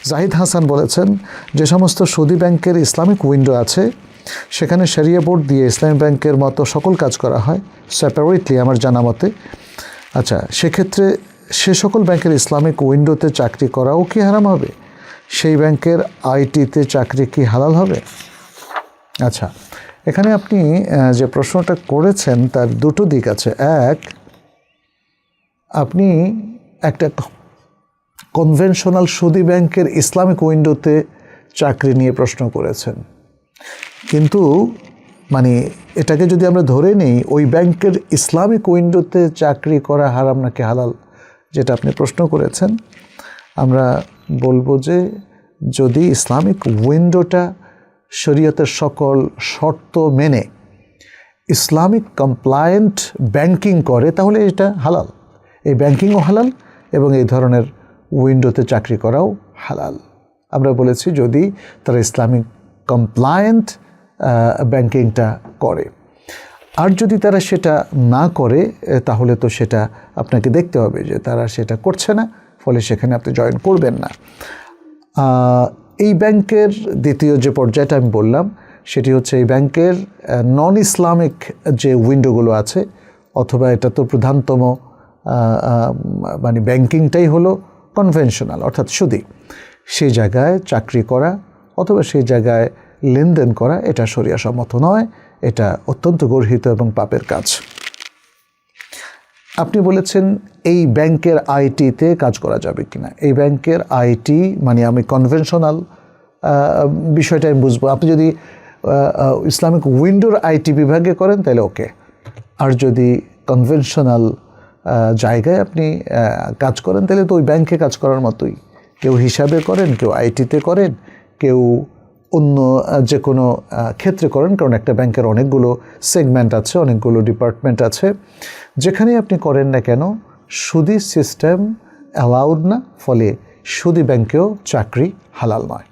জাহিদ হাসান বলেছেন, যে সমস্ত সুদী ব্যাংকের ইসলামিক উইন্ডো আছে সেখানে শরিয়া বোর্ড দিয়ে ইসলামী ব্যাংকের মতো সকল কাজ করা হয় সেপারেটলি আমার জানা মতে। আচ্ছা, সেক্ষেত্রে সে সকল ব্যাংকের ইসলামিক উইন্ডোতে চাকরি করাও কি হারাম হবে? সেই ব্যাংকের আইটিতে চাকরি কি হালাল হবে? আচ্ছা, এখানে আপনি যে প্রশ্নটা করেছেন তার দুটো দিক আছে। এক, আপনি একটা কনভেনশনাল সুদী ব্যাংকের ইসলামিক উইন্ডোতে চাকরি নিয়ে প্রশ্ন করেছেন, কিন্তু মানে এটাকে যদি আমরা ধরে নিই ওই ব্যাংকের ইসলামিক উইন্ডোতে চাকরি করা হারাম নাকি হালাল, যেটা আপনি প্রশ্ন করেছেন, আমরা বলবো যে যদি ইসলামিক উইন্ডোটা শরীয়তের সকল শর্ত মেনে ইসলামিক কমপ্লায়েন্ট ব্যাংকিং করে তাহলে এটা হালাল। এই ব্যাংকিংও হালাল এবং এই ধরনের উইন্ডোতে চাকরি করাও হালাল। আমরা বলেছি যদি তারা ইসলামিক কমপ্লায়েন্ট ব্যাংকিংটা করে। আর যদি তারা সেটা না করে তাহলে তো সেটা আপনাকে দেখতে হবে যে তারা সেটা করছে না, ফলে সেখানে আপনি জয়েন করবেন না। এই ব্যাংকের দ্বিতীয় যে পর্যায়টা আমি বললাম সেটি হচ্ছে এই ব্যাংকের নন ইসলামিক যে উইন্ডোগুলো আছে, অথবা এটা তো প্রধানতম মানে ব্যাংকিংটাই হলো কনভেনশনাল অর্থাৎ সুদী, সেই জায়গায় চাকরি করা অথবা সেই জায়গায় লেনদেন করা এটা শরিয়া সম্মত নয়, এটা অত্যন্ত গর্হিত এবং পাপের কাজ। আপনি বলেছেন এই ব্যাংকের আইটিতে কাজ করা যাবে কিনা। এই ব্যাংকের আইটি মানে আমি কনভেনশনাল বিষয়টা আমি বুঝবো। আপনি যদি ইসলামিক উইন্ডোর আইটি বিভাগে করেন তাহলে ওকে, আর যদি কনভেনশনাল জায়গায় আপনি কাজ করেন তাহলে তো ওই ব্যাংকে কাজ করার মতোই। কেউ হিসাবে করেন, কেউ আইটিতে করেন, কেউ অন্য যে কোনো ক্ষেত্রে করেন, কারণ একটা ব্যাংকের অনেকগুলো সেগমেন্ট আছে, অনেকগুলো ডিপার্টমেন্ট আছে। যেখানেই আপনি করেন না কেন সুদী সিস্টেম অ্যালাউড না, ফলে সুদী ব্যাংকেও চাকরি হালাল নয়।